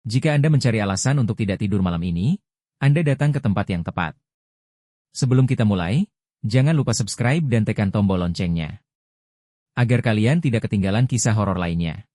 Jika Anda mencari alasan untuk tidak tidur malam ini, Anda datang ke tempat yang tepat. Sebelum kita mulai, jangan lupa subscribe dan tekan tombol loncengnya, agar kalian tidak ketinggalan kisah horor lainnya.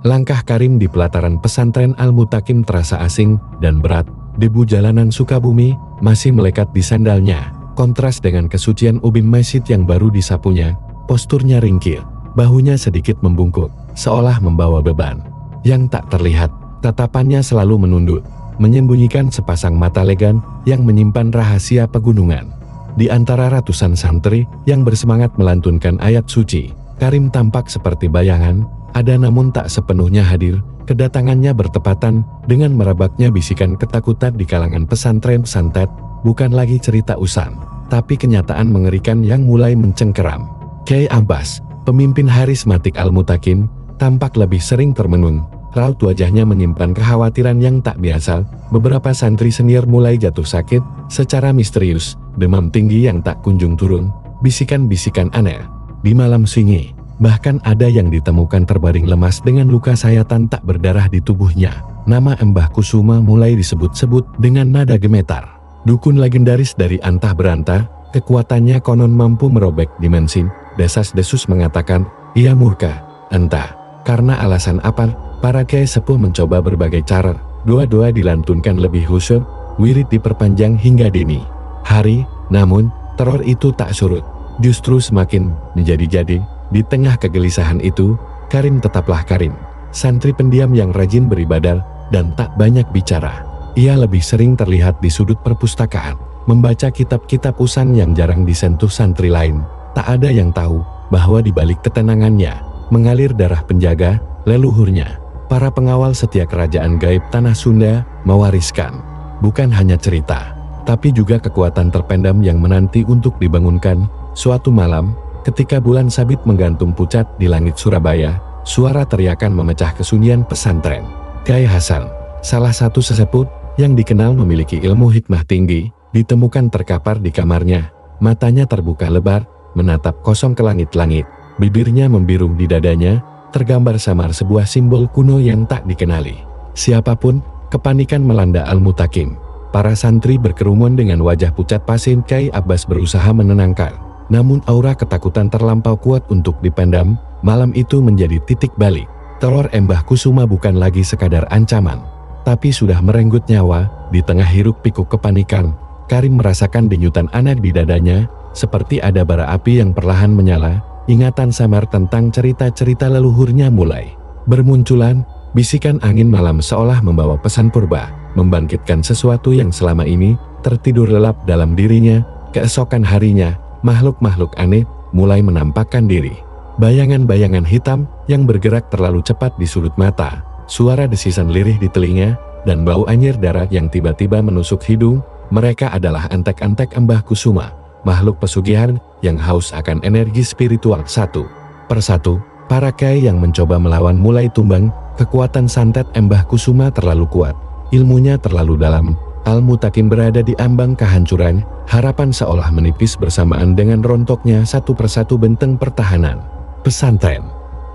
Langkah Karim di pelataran pesantren Al-Mutakim terasa asing dan berat. Debu jalanan Sukabumi masih melekat di sandalnya. Kontras dengan kesucian ubin masjid yang baru disapunya, posturnya ringkih, bahunya sedikit membungkuk, seolah membawa beban yang tak terlihat. Tatapannya selalu menunduk, menyembunyikan sepasang mata legan yang menyimpan rahasia pegunungan. Di antara ratusan santri yang bersemangat melantunkan ayat suci, Karim tampak seperti bayangan, ada namun tak sepenuhnya hadir. Kedatangannya bertepatan dengan merebaknya bisikan ketakutan di kalangan pesantren santet, bukan lagi cerita usang, tapi kenyataan mengerikan yang mulai mencengkeram. Kyai Abbas, pemimpin harismatik Al-Mutakim, tampak lebih sering termenung. Raut wajahnya menyimpan kekhawatiran yang tak biasa. Beberapa santri senior mulai jatuh sakit secara misterius, demam tinggi yang tak kunjung turun, bisikan-bisikan aneh di malam sunyi. Bahkan ada yang ditemukan terbaring lemas dengan luka sayatan tak berdarah di tubuhnya. Nama Mbah Kusuma mulai disebut-sebut dengan nada gemetar. Dukun legendaris dari antah berantah, kekuatannya konon mampu merobek dimensi. Desas-desus mengatakan, ia murka. Entah karena alasan apa, para kiai sepuh mencoba berbagai cara. Doa-doa dilantunkan lebih khusyuk, wirid diperpanjang hingga dini hari. Namun, teror itu tak surut, justru semakin menjadi-jadi. Di tengah kegelisahan itu, Karim tetaplah Karim, santri pendiam yang rajin beribadah dan tak banyak bicara. Ia lebih sering terlihat di sudut perpustakaan, membaca kitab-kitab usan yang jarang disentuh santri lain. Tak ada yang tahu bahwa di balik ketenangannya mengalir darah penjaga leluhurnya. Para pengawal setia kerajaan gaib Tanah Sunda mewariskan bukan hanya cerita, tapi juga kekuatan terpendam yang menanti untuk dibangunkan. Suatu malam, ketika bulan sabit menggantung pucat di langit Surabaya, suara teriakan memecah kesunyian pesantren. Kyai Hasan, salah satu sesepuh yang dikenal memiliki ilmu hikmah tinggi, ditemukan terkapar di kamarnya. Matanya terbuka lebar, menatap kosong ke langit-langit. Bibirnya membiru, di dadanya tergambar samar sebuah simbol kuno yang tak dikenali. Siapapun, kepanikan melanda Al-Mutakim. Para santri berkerumun dengan wajah pucat pasien. Kyai Abbas berusaha menenangkan, namun aura ketakutan terlampau kuat untuk dipendam. Malam itu menjadi titik balik. Teror Mbah Kusuma bukan lagi sekadar ancaman, tapi sudah merenggut nyawa. Di tengah hiruk pikuk kepanikan, Karim merasakan denyutan aneh di dadanya, seperti ada bara api yang perlahan menyala. Ingatan samar tentang cerita-cerita leluhurnya mulai bermunculan. Bisikan angin malam seolah membawa pesan purba, membangkitkan sesuatu yang selama ini tertidur lelap dalam dirinya. Keesokan harinya, makhluk-makhluk aneh mulai menampakkan diri. Bayangan-bayangan hitam yang bergerak terlalu cepat di sudut mata, suara desisan lirih di telinga, dan bau anyir darah yang tiba-tiba menusuk hidung. Mereka adalah antek-antek Mbah Kusuma, makhluk pesugihan yang haus akan energi spiritual. Satu persatu, para kiai yang mencoba melawan mulai tumbang. Kekuatan santet Mbah Kusuma terlalu kuat, ilmunya terlalu dalam. Al-Mutakim berada di ambang kehancuran. Harapan seolah menipis bersamaan dengan rontoknya satu persatu benteng pertahanan pesantren.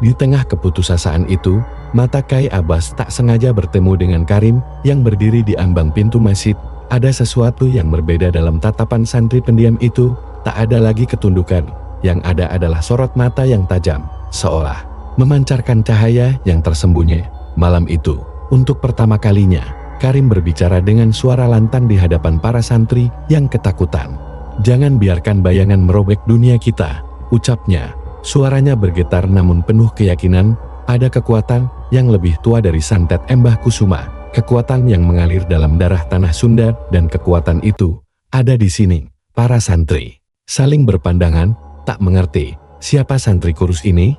Di tengah keputusasaan itu, mata Kyai Abbas tak sengaja bertemu dengan Karim yang berdiri di ambang pintu masjid. Ada sesuatu yang berbeda dalam tatapan santri pendiam itu. Tak ada lagi ketundukan, yang ada adalah sorot mata yang tajam, seolah memancarkan cahaya yang tersembunyi. Malam itu, untuk pertama kalinya, Karim berbicara dengan suara lantang di hadapan para santri yang ketakutan. "Jangan biarkan bayangan merobek dunia kita," ucapnya. Suaranya bergetar namun penuh keyakinan. Ada kekuatan yang lebih tua dari santet Mbah Kusuma, kekuatan yang mengalir dalam darah tanah Sunda, dan kekuatan itu ada di sini. Para santri saling berpandangan, tak mengerti siapa santri kurus ini,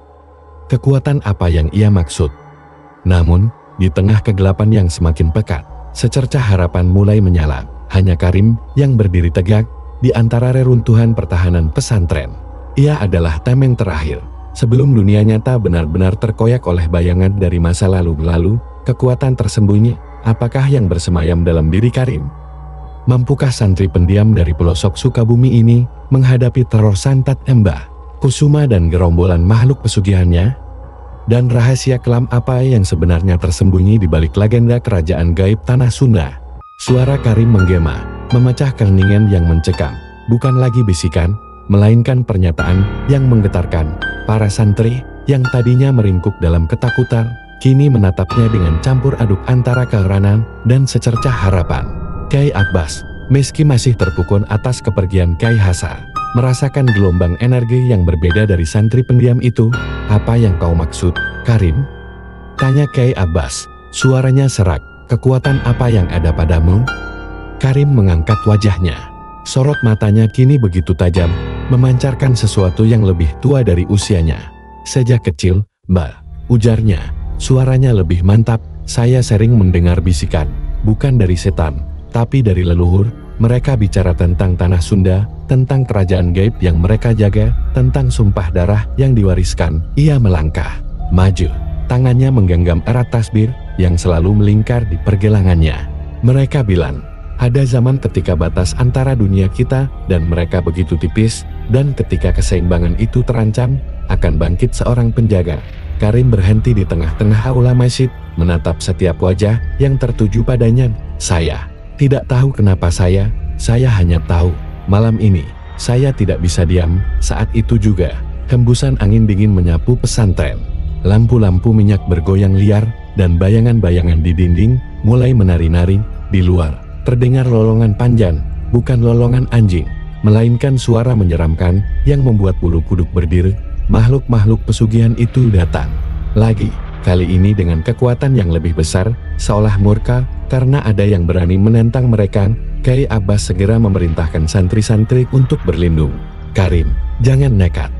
kekuatan apa yang ia maksud. Namun, di tengah kegelapan yang semakin pekat, secercah harapan mulai menyala. Hanya Karim yang berdiri tegak di antara reruntuhan pertahanan pesantren. Ia adalah tameng terakhir sebelum dunia nyata benar-benar terkoyak oleh bayangan dari masa lalu. Kekuatan tersembunyi, apakah yang bersemayam dalam diri Karim? Mampukah santri pendiam dari pelosok Sukabumi ini menghadapi teror santet Mbah Kusuma dan gerombolan makhluk pesugihannya? Dan rahasia kelam apa yang sebenarnya tersembunyi di balik legenda kerajaan gaib Tanah Sunda? Suara Karim menggema, memecah keheningan yang mencekam. Bukan lagi bisikan, melainkan pernyataan yang menggetarkan. Para santri yang tadinya meringkuk dalam ketakutan, kini menatapnya dengan campur aduk antara keheranan dan secercah harapan. Kyai Akbas, meski masih terpukul atas kepergian Kyai Hasa, merasakan gelombang energi yang berbeda dari santri pendiam itu. Apa yang kau maksud, Karim? Tanya Kyai Abbas, suaranya serak. Kekuatan apa yang ada padamu? Karim mengangkat wajahnya. Sorot matanya kini begitu tajam, memancarkan sesuatu yang lebih tua dari usianya. Sejak kecil, Mbak, ujarnya, suaranya lebih mantap. Saya sering mendengar bisikan, bukan dari setan, tapi dari leluhur. Mereka bicara tentang Tanah Sunda, tentang kerajaan gaib yang mereka jaga, tentang sumpah darah yang diwariskan. Ia melangkah maju, tangannya menggenggam erat tasbih yang selalu melingkar di pergelangannya. Mereka bilang, ada zaman ketika batas antara dunia kita dan mereka begitu tipis, dan ketika keseimbangan itu terancam, akan bangkit seorang penjaga. Karim berhenti di tengah-tengah aula masjid, menatap setiap wajah yang tertuju padanya. Saya tidak tahu kenapa saya hanya tahu, malam ini, saya tidak bisa diam. Saat itu juga, hembusan angin dingin menyapu pesantren. Lampu-lampu minyak bergoyang liar, dan bayangan-bayangan di dinding mulai menari-nari. Di luar, terdengar lolongan panjang, bukan lolongan anjing, melainkan suara menyeramkan yang membuat bulu kuduk berdiri. Makhluk-makhluk pesugihan itu datang lagi, kali ini dengan kekuatan yang lebih besar, seolah murka karena ada yang berani menentang mereka. Kyai Abbas segera memerintahkan santri-santri untuk berlindung. Karim, jangan nekat,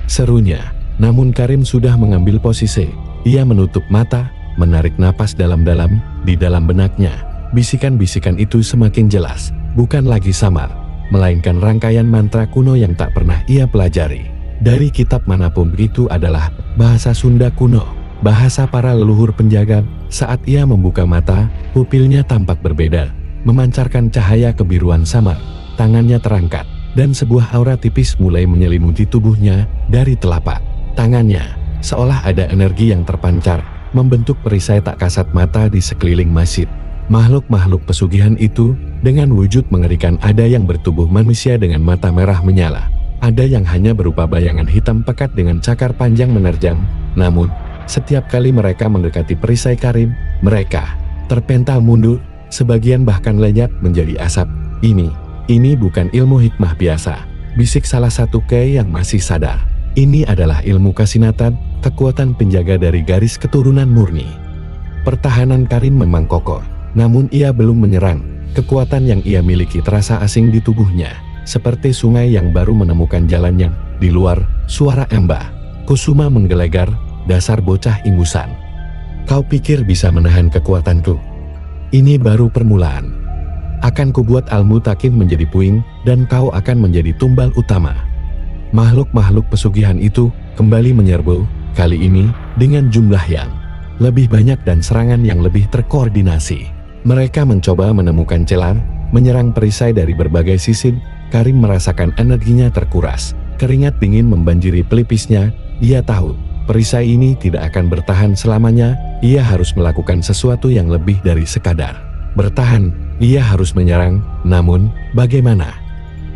serunya. Namun Karim sudah mengambil posisi. Ia menutup mata, menarik napas dalam-dalam. Di dalam benaknya, bisikan-bisikan itu semakin jelas, bukan lagi samar, melainkan rangkaian mantra kuno yang tak pernah ia pelajari. Dari kitab manapun itu adalah bahasa Sunda kuno, bahasa para leluhur penjaga. Saat ia membuka mata, pupilnya tampak berbeda, memancarkan cahaya kebiruan samar. Tangannya terangkat, dan sebuah aura tipis mulai menyelimuti tubuhnya dari telapak tangannya, seolah ada energi yang terpancar, membentuk perisai tak kasat mata di sekeliling masjid. Makhluk-makhluk pesugihan itu, dengan wujud mengerikan, ada yang bertubuh manusia dengan mata merah menyala. Ada yang hanya berupa bayangan hitam pekat dengan cakar panjang menerjang. Namun, setiap kali mereka mendekati perisai Karim, mereka terpental mundur, sebagian bahkan lenyap menjadi asap. Ini bukan ilmu hikmah biasa, bisik salah satu kyai yang masih sadar. Ini adalah ilmu kasinatan, kekuatan penjaga dari garis keturunan murni. Pertahanan Karim memang kokoh, namun ia belum menyerang. Kekuatan yang ia miliki terasa asing di tubuhnya, seperti sungai yang baru menemukan jalannya. Di luar, suara Embah Kusuma menggelegar, dasar bocah ingusan. Kau pikir bisa menahan kekuatanku? Ini baru permulaan. Akan kubuat Al-Mutakim menjadi puing, dan kau akan menjadi tumbal utama. Makhluk-makhluk pesugihan itu kembali menyerbu, kali ini dengan jumlah yang lebih banyak dan serangan yang lebih terkoordinasi. Mereka mencoba menemukan celah, menyerang perisai dari berbagai sisi. Karim merasakan energinya terkuras, keringat dingin membanjiri pelipisnya. Ia tahu, perisai ini tidak akan bertahan selamanya. Ia harus melakukan sesuatu yang lebih dari sekadar bertahan. Ia harus menyerang, namun bagaimana?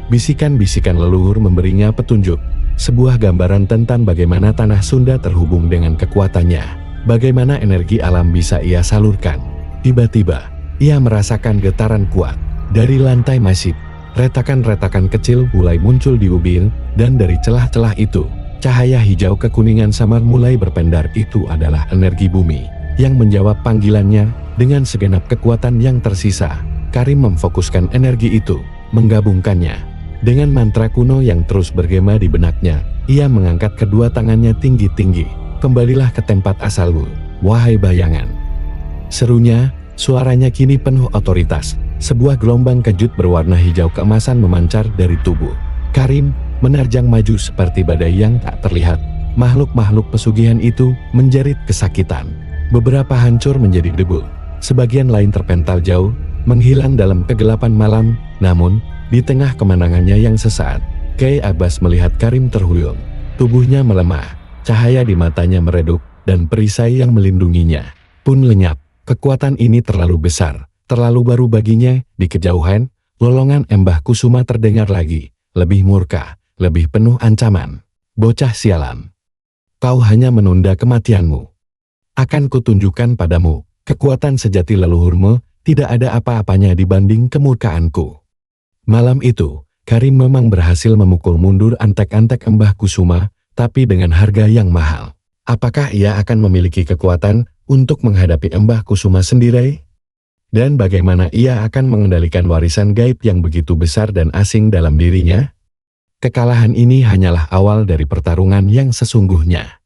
Bisikan-bisikan leluhur memberinya petunjuk, sebuah gambaran tentang bagaimana Tanah Sunda terhubung dengan kekuatannya, bagaimana energi alam bisa ia salurkan. Tiba-tiba, ia merasakan getaran kuat. Dari lantai masjid, retakan-retakan kecil mulai muncul di ubin, dan dari celah-celah itu, cahaya hijau kekuningan samar mulai berpendar. Itu adalah energi bumi, yang menjawab panggilannya. Dengan segenap kekuatan yang tersisa, Karim memfokuskan energi itu, menggabungkannya dengan mantra kuno yang terus bergema di benaknya. Ia mengangkat kedua tangannya tinggi-tinggi. Kembalilah ke tempat asalmu, wahai bayangan, serunya. Suaranya kini penuh otoritas. Sebuah gelombang kejut berwarna hijau keemasan memancar dari tubuh Karim, menerjang maju seperti badai yang tak terlihat. Makhluk-makhluk pesugihan itu menjerit kesakitan. Beberapa hancur menjadi debu, sebagian lain terpental jauh, menghilang dalam kegelapan malam. Namun, di tengah kemenangannya yang sesaat, Kyai Abbas melihat Karim terhuyung. Tubuhnya melemah, cahaya di matanya meredup, dan perisai yang melindunginya pun lenyap. Kekuatan ini terlalu besar, terlalu baru baginya. Di kejauhan, lolongan Embah Kusuma terdengar lagi, lebih murka, lebih penuh ancaman. Bocah sialan, kau hanya menunda kematianmu. Akan kutunjukkan padamu, kekuatan sejati leluhurmu tidak ada apa-apanya dibanding kemurkaanku. Malam itu, Karim memang berhasil memukul mundur antek-antek Embah Kusuma, tapi dengan harga yang mahal. Apakah ia akan memiliki kekuatan untuk menghadapi Embah Kusuma sendiri? Dan bagaimana ia akan mengendalikan warisan gaib yang begitu besar dan asing dalam dirinya? Kekalahan ini hanyalah awal dari pertarungan yang sesungguhnya.